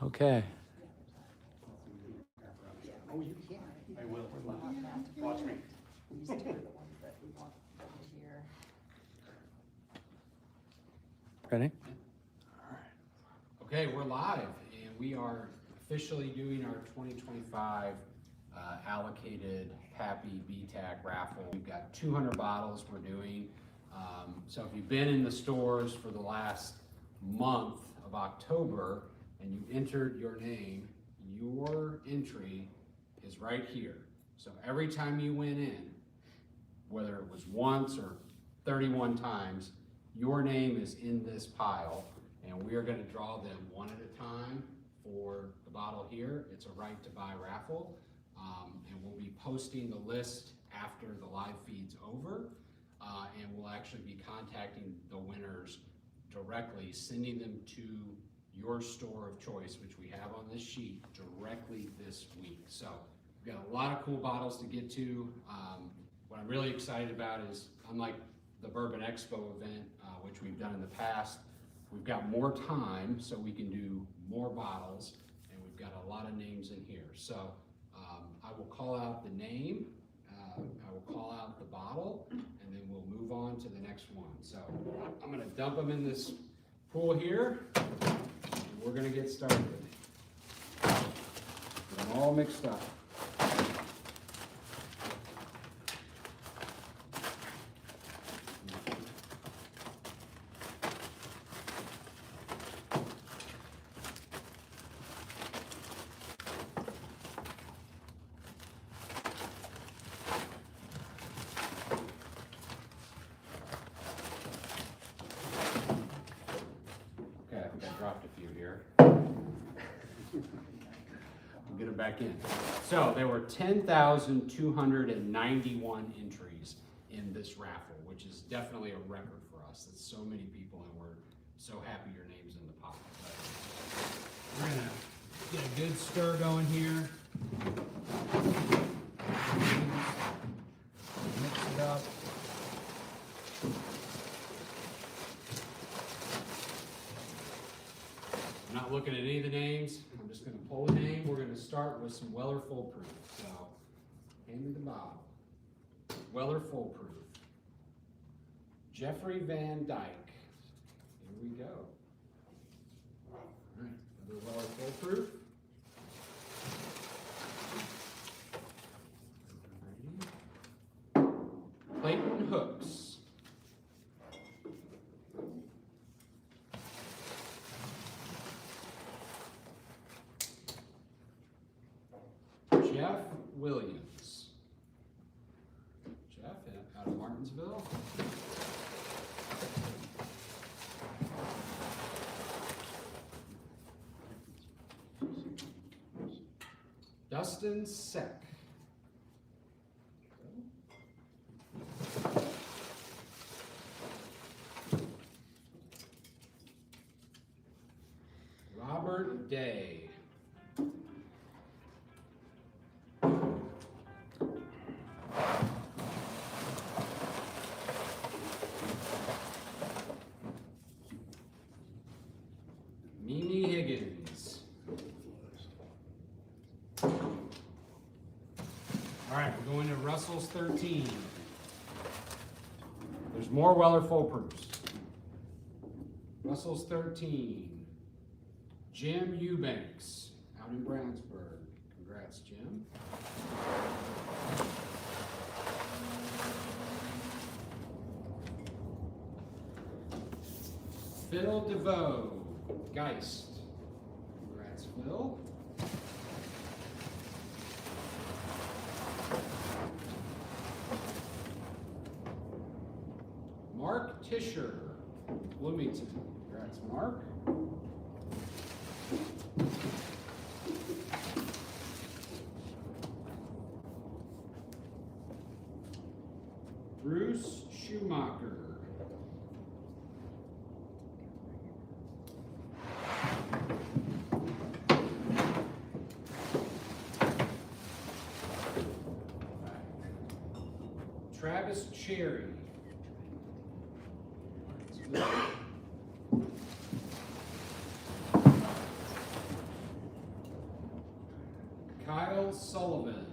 Okay. Oh, you can. I will. Watch me. These two are the ones that we want here. Ready? Okay, we're live, and we are officially doing our 2025 allocated Pappy BTAC raffle. We've got 200 bottles we're doing. So if you've been in the stores for the last month of October and you entered your name, your entry is right here. So every time you went in, whether it was once or 31 times, your name is in this pile, and we are going to draw them one at a time for the bottle here. It's a right to buy raffle, and we'll be posting the list after the live feed's over, and we'll actually be contacting the winners directly, sending them to your store of choice, which we have on this sheet, directly this week. So we've got a lot of cool bottles to get to. What I'm really excited about is, unlike the Bourbon Expo event, which we've done in the past, we've got more time so we can do more bottles, and we've got a lot of names in here. So I will call out the name, I will call out the bottle, and then we'll move on to the next one. So I'm gonna dump them in this pool here, and we're gonna get started. Get them all mixed up. Dropped a few here. We'll get them back in. So there were 10,291 entries in this raffle, which is definitely a record for us. That's so many people, and we're so happy your name's in the pot. But we're gonna get a good stir going here. Mix it up. I'm not looking at any of the names. I'm just going to pull a name. We're going to start with some Weller Full Proof. So, hand me the bottle. Weller Full Proof. Jeffrey Van Dyke. Here we go. All right, another Weller Full Proof. Clayton Hooks. Jeff Williams. Jeff out of Martinsville. Dustin Seck. Robert Day. Mimi Higgins. All right, we're going to Russell's 13. There's more Weller Full Proofs. Russell's 13. Jim Eubanks, out in Brownsburg. Congrats, Jim. Phil DeVoe. Geist. Congrats, Phil. Mark Tischer, Bloomington. Congrats, Mark. Bruce Schumacher. Travis Cherry. Sullivan,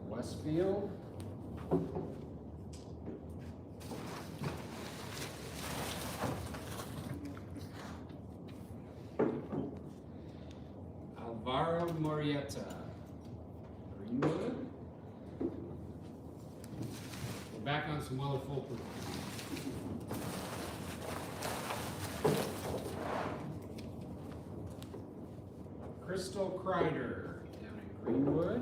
Westfield. Alvaro Morieta, Greenwood. We're back on some Weller Fulton. Crystal Kreider down in Greenwood.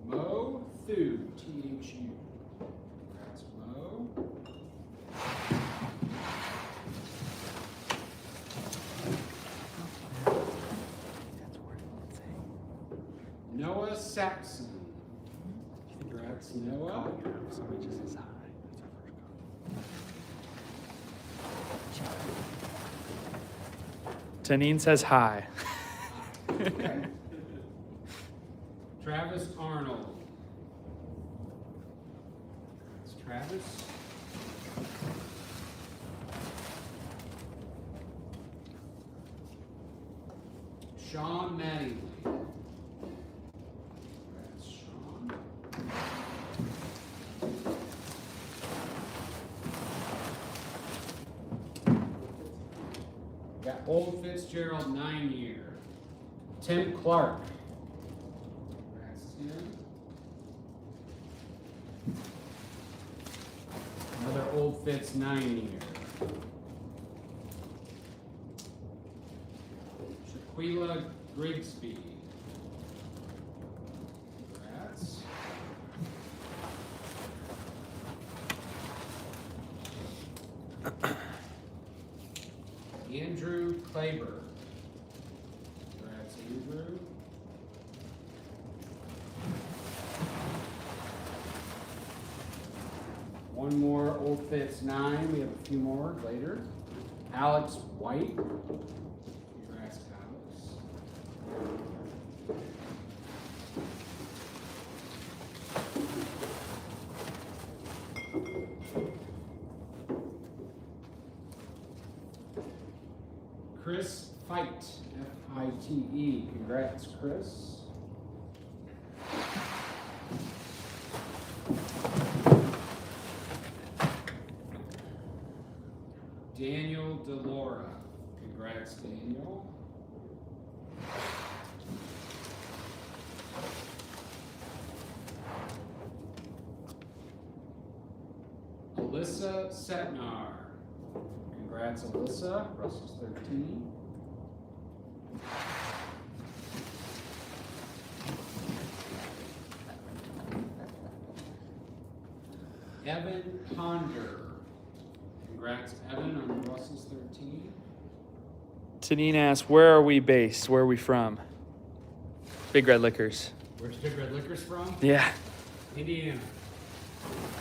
Mo Thu, THU. Congrats, Mo. Noah Saxon. Congrats, Noah. Somebody just says hi. That's our first call. Tanine says hi. Travis Arnold. That's Travis. Sean Mattingly. That's Sean. Got Old Fitzgerald 9-year. Tim Clark. Congrats, Tim. Another Old Fitz 9-year. Shaquila Grigsby. Congrats. Andrew Claber. Congrats, Andrew. One more Old Fitz 9. We have a few more later. Alex White. Congrats, Alex. Chris Fite, F-I-T-E. Congrats, Chris. Daniel DeLora. Congrats, Daniel. Alyssa Setnar. Congrats, Alyssa. Russell's 13. Evan Ponder. Congrats, Evan, on Russell's 13. Tanine asks, where are we based? Where are we from? Big Red Liquors. Where's Big Red Liquors from? Yeah. Indiana.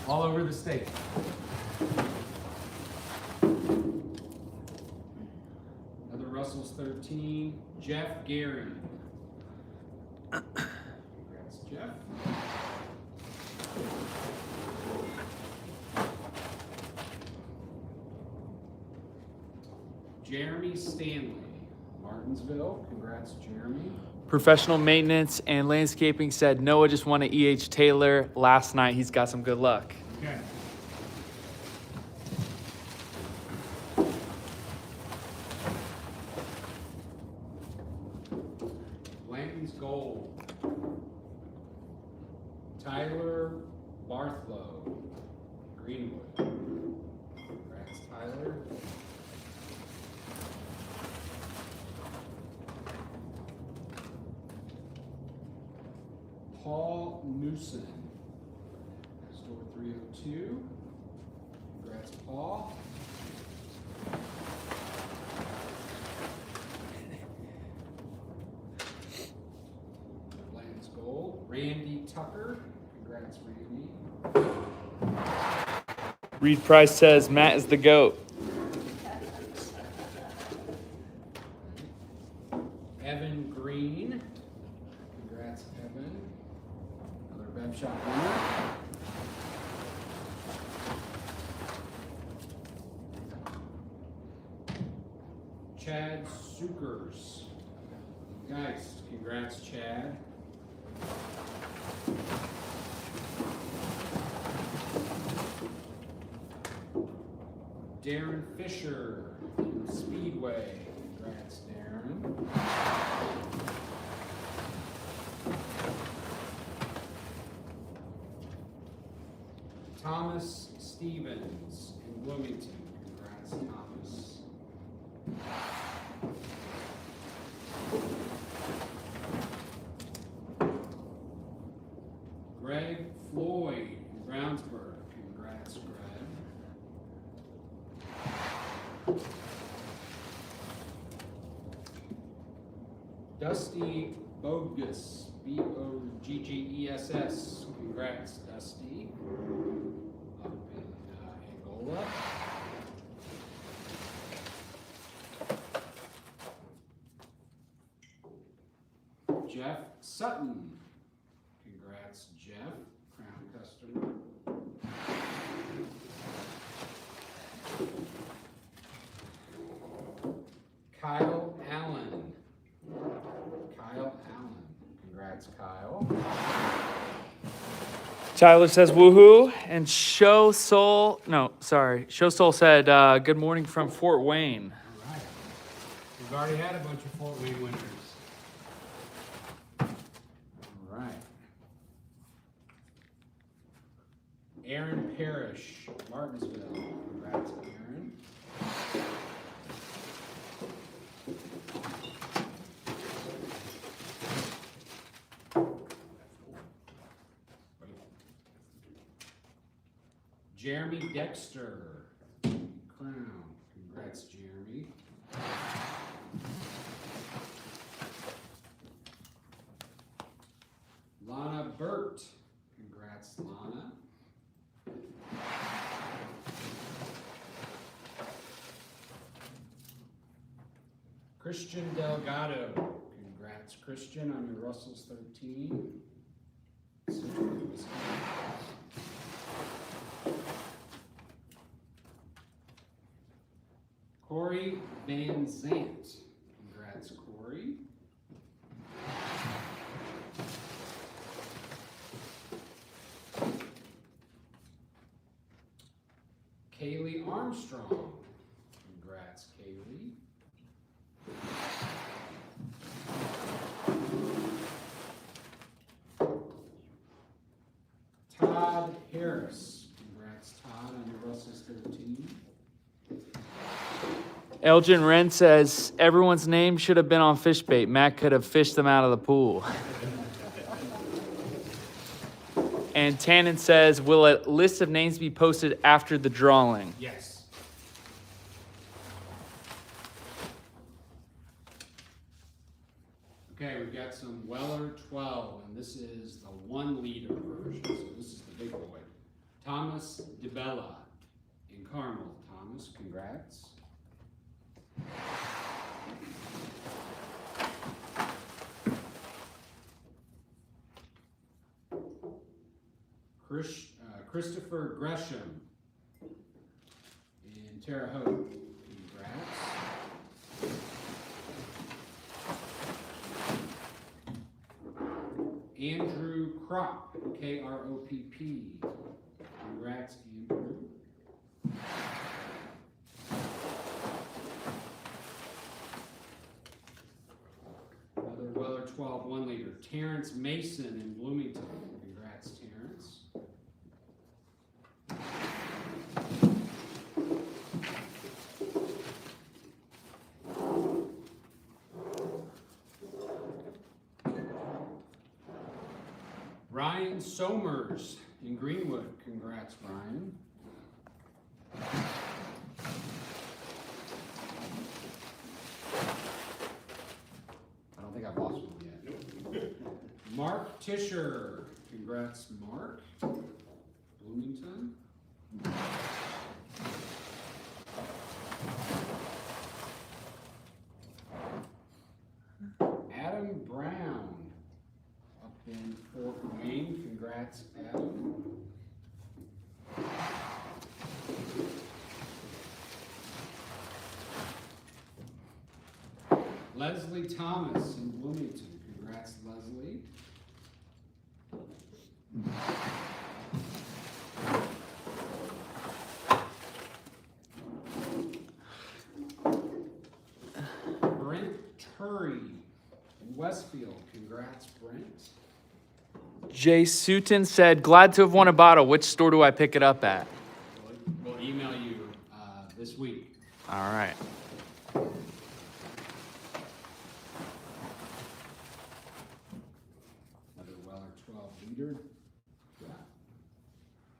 All over the state. Another Russell's 13. Jeff Gary. Congrats, Jeff. Jeremy Stanley, Martinsville. Congrats, Jeremy. Professional maintenance and landscaping said Noah just won an E.H. Taylor last night. He's got some good luck. Okay. Blanton's Gold. Tyler Barthlow, Greenwood. Congrats, Tyler. Paul Newson, store 302. Congrats, Paul. Lance Gold. Randy Tucker. Congrats, Randy. Reed Price says Matt is the GOAT. Evan Green. Congrats, Evan. Another Bev Shop winner. Chad Sukers. Guys, congrats, Chad. Darren Fisher, Speedway. Congrats, Darren. Thomas Stevens in Bloomington. Congrats, Thomas. Greg Floyd in Brownsburg. Congrats, Greg. Dusty Bogus, Boggess. Congrats, Dusty. Up in Angola. Jeff Sutton. Congrats, Jeff, Crown customer. Kyle Allen. Congrats, Kyle. Tyler says woohoo, and Show Soul said good morning from Fort Wayne. All right. We've already had a bunch of Fort Wayne winners. All right. Erin Parrish, Martinsville. Congrats, Erin. Jeremy Dexter, Crown. Congrats, Jeremy. Lana Burt. Congrats, Lana. Christian Delgado. Congrats, Christian, on your Russell's 13. Corey Van Zant. Congrats, Corey. Kaylee Armstrong. Congrats, Kaylee. Todd Harris. Congrats, Todd, on your Russell's 13. Elgin Wren says everyone's name should have been on fish bait. Matt could have fished them out of the pool. And Tannen says, will a list of names be posted after the drawing? Yes. Okay, we've got some Weller 12, and this is the 1 liter version, so this is the big boy. Thomas DeBella in Carmel. Thomas, congrats. Christopher Gresham in Terre Haute. Congrats. Andrew Kropp, Kropp. Congrats, Andrew. Another Weller 12 1 liter. Terrence Mason in Bloomington. Congrats, Terrence. Ryan Somers in Greenwood. Congrats, Ryan. I don't think I've lost one yet. Mark Tischer. Congrats, Mark. Bloomington. Adam Brown up in Fort Wayne. Congrats, Adam. Leslie Thomas in Bloomington. Congrats, Leslie. Brent Turry in Westfield. Congrats, Brent. Jay Sutton said, glad to have won a bottle. Which store do I pick it up at? We'll email you this week. All right. Another Weller 12 liter. Yeah.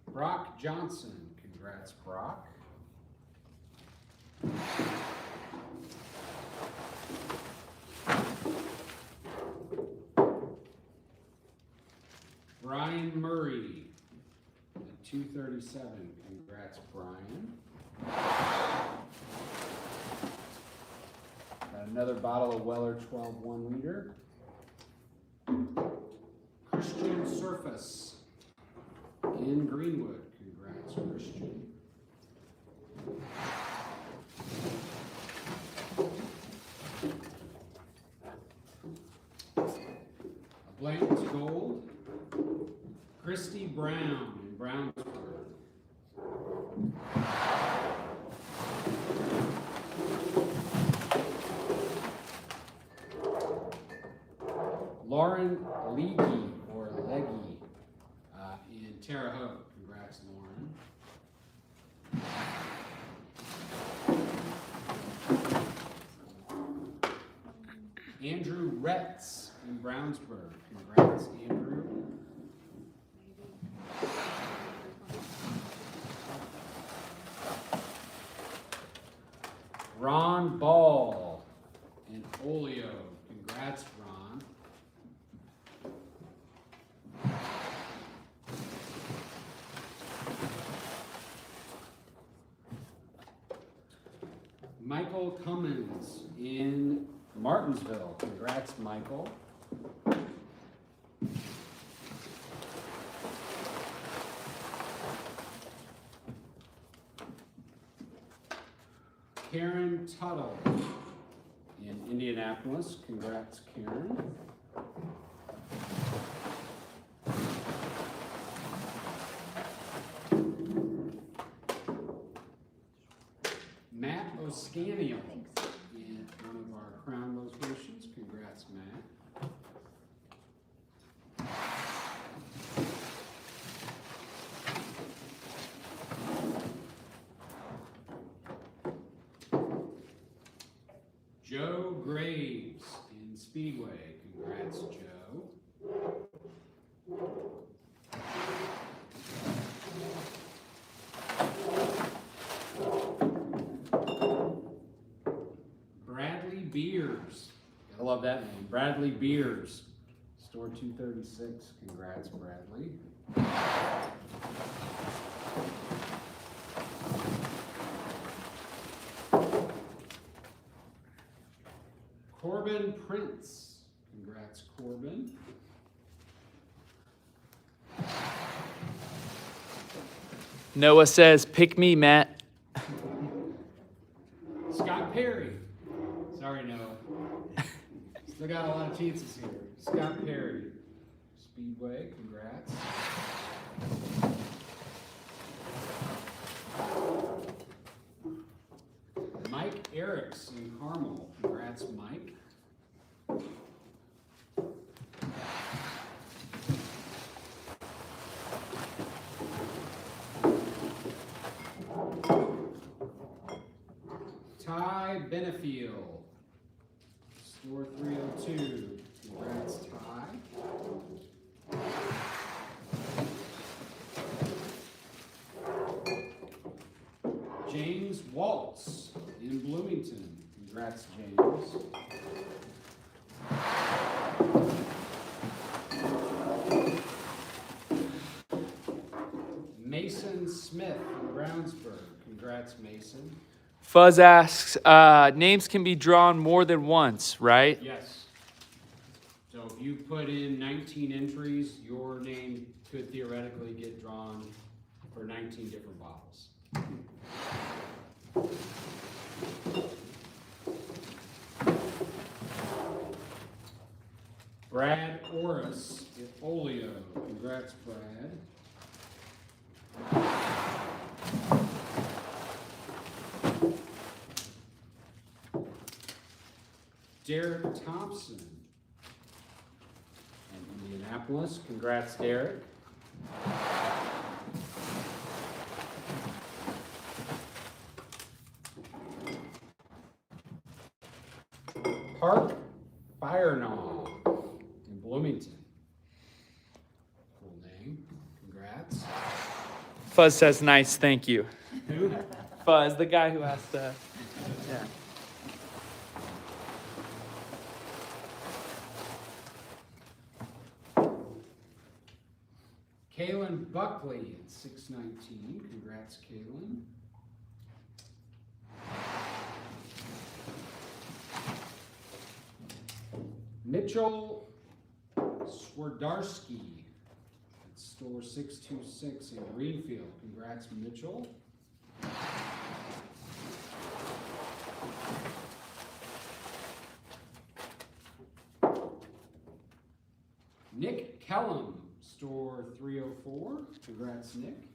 Brock Johnson. Congrats, Brock. Brian Murray at 237. Congrats, Brian. Got another bottle of Weller 12 1 liter. Christian Surface in Greenwood. Congrats, Christian. A Blanton's Gold. Christy Brown in Brownsburg. Lauren Leggy or Leggy in Terre Haute. Congrats, Lauren. Andrew Retz in Brownsburg. Congrats, Andrew. Ron Ball in Olio. Congrats, Ron. Michael Cummins in Martinsville. Congrats, Michael. Karen Tuttle in Indianapolis. Congrats, Karen. Matt O'Scaniel in one of our Crown locations. Congrats, Matt. Joe Graves in Speedway. Congrats, Joe. Bradley Beers. Gotta love that name. Bradley Beers. Store 236. Congrats, Bradley. Corbin Prince. Congrats, Corbin. Noah says, pick me, Matt. Scott Perry. Sorry, Noah. Still got a lot of chances here. Scott Perry. Speedway, congrats. Mike Eriks in Carmel. Congrats, Mike. Ty Benefield, store 302. Congrats, Ty. James Waltz in Bloomington. Congrats, James. Mason Smith in Brownsburg. Congrats, Mason. Fuzz asks, names can be drawn more than once, right? Yes. So if you put in 19 entries, your name could theoretically get drawn for 19 different bottles. Brad Orris at Olio. Congrats, Brad. Derek Thompson in Indianapolis. Congrats, Derek. Park Firenaw in Bloomington. Cool name. Congrats. Fuzz says nice, thank you. Who? Fuzz, the guy who asked yeah. Kaylin Buckley at 619. Congrats, Kaylin. Mitchell Swardarski at store 626 in Greenfield. Congrats, Mitchell. Nick Kellum, store 304. Congrats, Nick.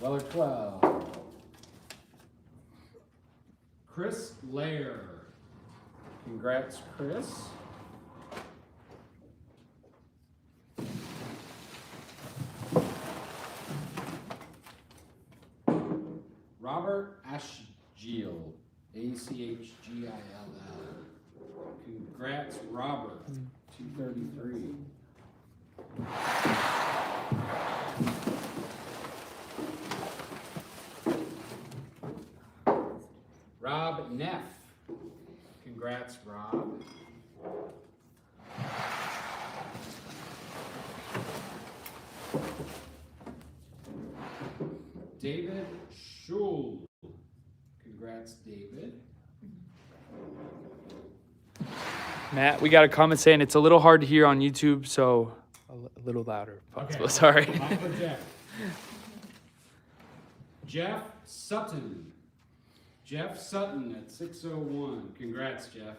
Weller 12. Chris Lair. Congrats, Chris. Robert Ashgill. Achgill. Congrats, Robert. 233. Rob Neff. Congrats, Rob. David Schul. Congrats, David. Matt, we got a comment saying it's a little hard to hear on YouTube, so a little louder if possible. Okay. Sorry. I'll project. Jeff Sutton. Jeff Sutton at 601. Congrats, Jeff.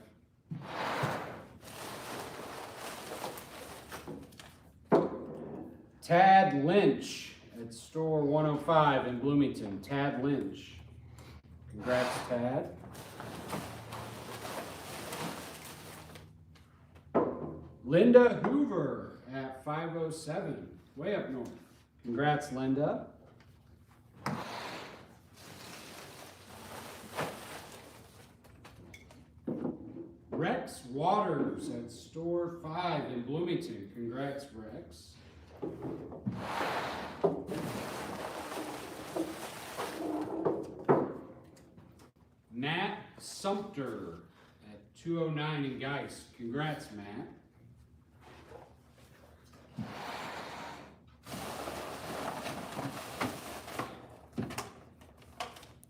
Tad Lynch at store 105 in Bloomington. Tad Lynch. Congrats, Tad. Linda Hoover at 507. Way up north. Congrats, Linda. Rex Waters at store 5 in Bloomington. Congrats, Rex. Matt Sumter at 209 in Geist. Congrats, Matt.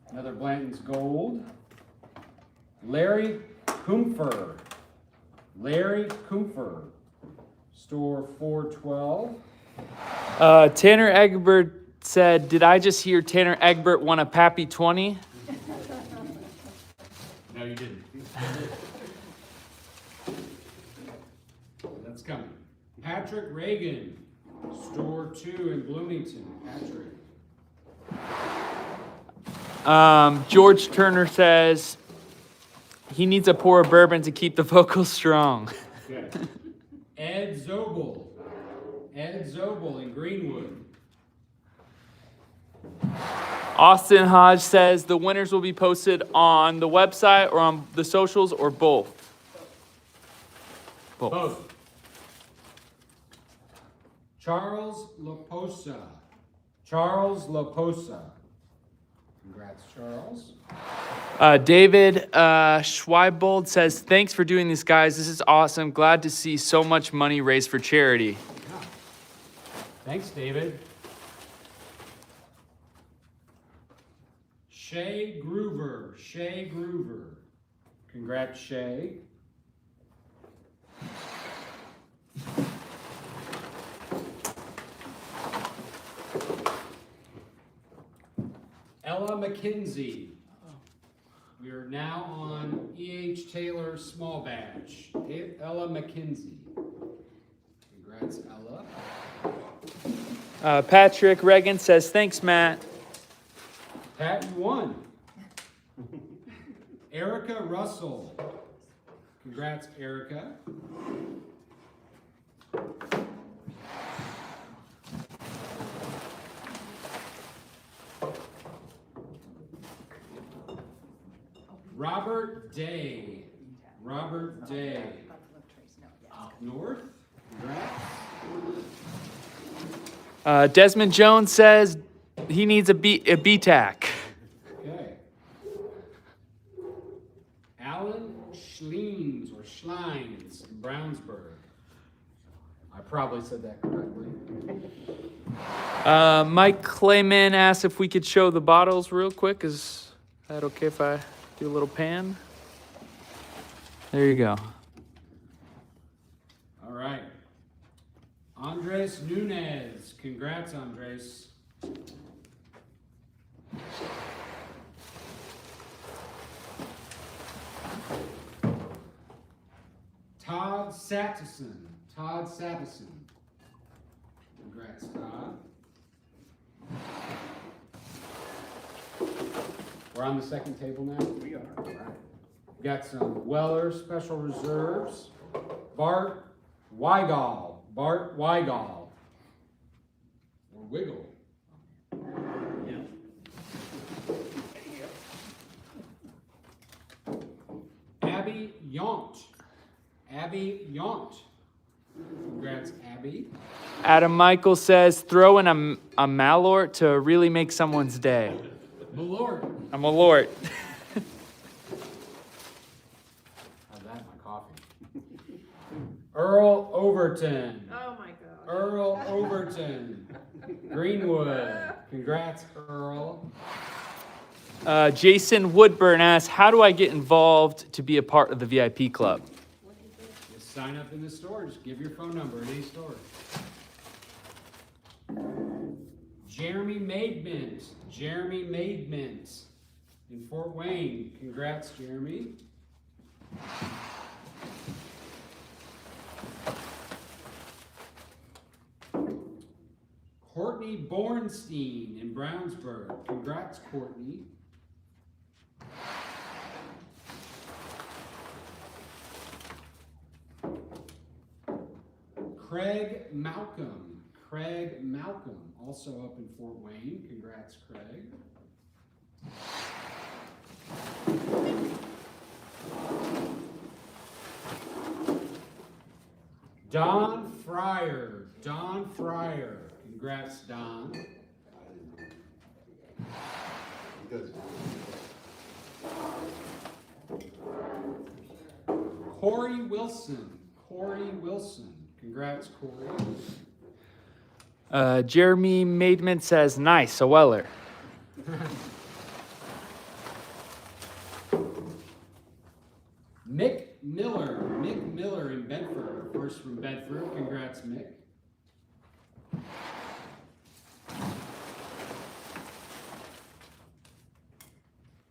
Another Blanton's Gold. Larry Kumpfer. Larry Kumpfer. Store 412. Tanner Egbert said, did I just hear Tanner Egbert won a Pappy 20? No, you didn't. That's coming. Patrick Reagan. Store 2 in Bloomington. Patrick. George Turner says he needs a pour of bourbon to keep the vocals strong. Okay. Ed Zobel. Ed Zobel in Greenwood. Austin Hodge says the winners will be posted on the website or on the socials or both. Both. Charles Laposa. Charles Laposa. Congrats, Charles. David Schweibold says, thanks for doing this, guys. This is awesome. Glad to see so much money raised for charity. Yeah. Thanks, David. Shay Groover. Shay Groover. Congrats, Shay. Ella McKenzie. We are now on E.H. Taylor small batch. Ella McKenzie. Congrats, Ella. Patrick Reagan says, thanks, Matt. Pat, you won. Erica Russell. Congrats, Erica. Robert Day. Robert Day. Up north. Congrats. Desmond Jones says he needs a BTAC. Okay. Alan Schleins or Schleins in Brownsburg. I probably said that correctly. Mike Clayman asked if we could show the bottles real quick. Is that okay if I do a little pan? There you go. All right. Andres Nunez. Congrats, Andres. Todd Sattison. Todd Sattison. Congrats, Todd. We're on the second table now? We are. All right. We got some Weller Special Reserves. Bart Weigall. Bart Weigall. Or Wiggle. Yeah. Abby Yount. Abby Yount. Congrats, Abby. Adam Michael says, throw in a Malort to really make someone's day. Malort. A Malort. How's that, my coffee? Earl Overton. Oh my God. Earl Overton. Greenwood. Congrats, Earl. Jason Woodburn asks, how do I get involved to be a part of the VIP club? Just sign up in the store. Just give your phone number at any store. Jeremy Maidment. Jeremy Maidment in Fort Wayne. Congrats, Jeremy. Courtney Bornstein in Brownsburg. Congrats, Courtney. Craig Malcolm. Craig Malcolm, also up in Fort Wayne. Congrats, Craig. Don Fryer. Don Fryer. Congrats, Don. Corey Wilson. Corey Wilson. Congrats, Corey. Jeremy Maidman says, nice, a Weller. Mick Miller. Mick Miller in Bedford. Of course, from Bedford. Congrats, Mick.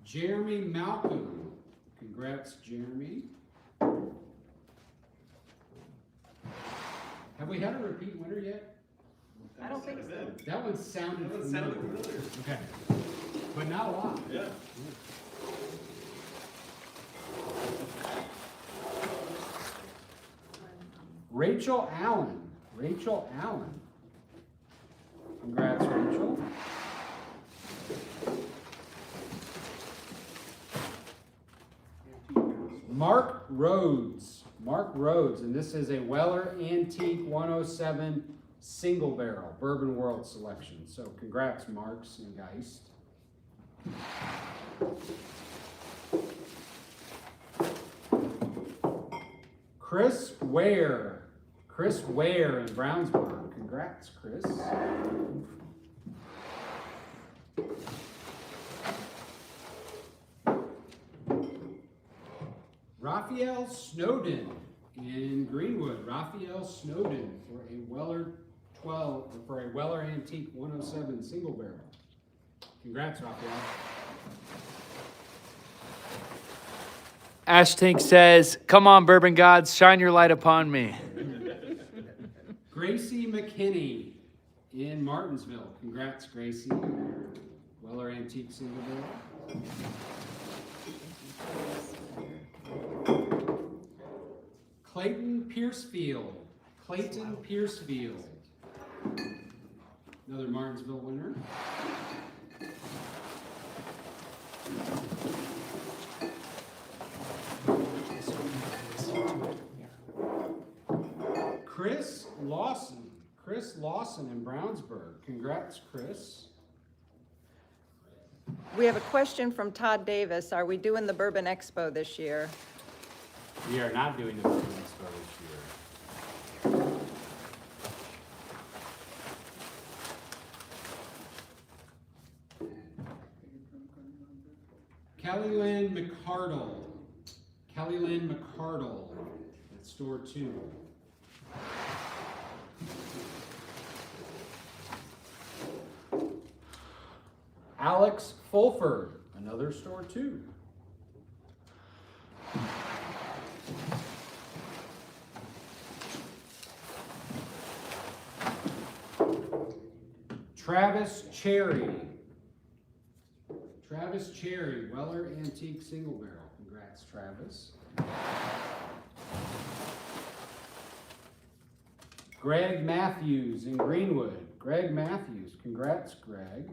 Jeremy Malcolm. Congrats, Jeremy. Have we had a repeat winner yet? I don't think so. That one sounded That familiar. sounded familiar. Okay. But not a lot. Yeah. Rachel Allen. Rachel Allen. Congrats, Rachel. Mark Rhodes. Mark Rhodes, and this is a Weller Antique 107 single barrel Bourbon World selection. So congrats, Mark Sngeist. Chris Ware. Chris Ware in Brownsburg. Congrats, Chris. Raphael Snowden in Greenwood. Raphael Snowden for a Weller 12 or for a Weller Antique 107 single barrel. Congrats, Raphael. Ash Tank says, "Come on, bourbon gods, shine your light upon me." Gracie McKinney in Martinsville. Congrats, Gracie. Weller Antique Single Barrel. Clayton Piercefield. Clayton Piercefield. Another Martinsville winner. Chris Lawson. Chris Lawson in Brownsburg. Congrats, Chris. We have a question from Todd Davis. Are we doing the Bourbon Expo this year? We are not doing the Bourbon Expo this year. Kelly Lynn McCardle. Kelly Lynn McCardle at store 2. Alex Fulford, another store 2. Travis Cherry. Travis Cherry, Weller Antique Single Barrel. Congrats, Travis. Greg Matthews in Greenwood. Greg Matthews. Congrats, Greg.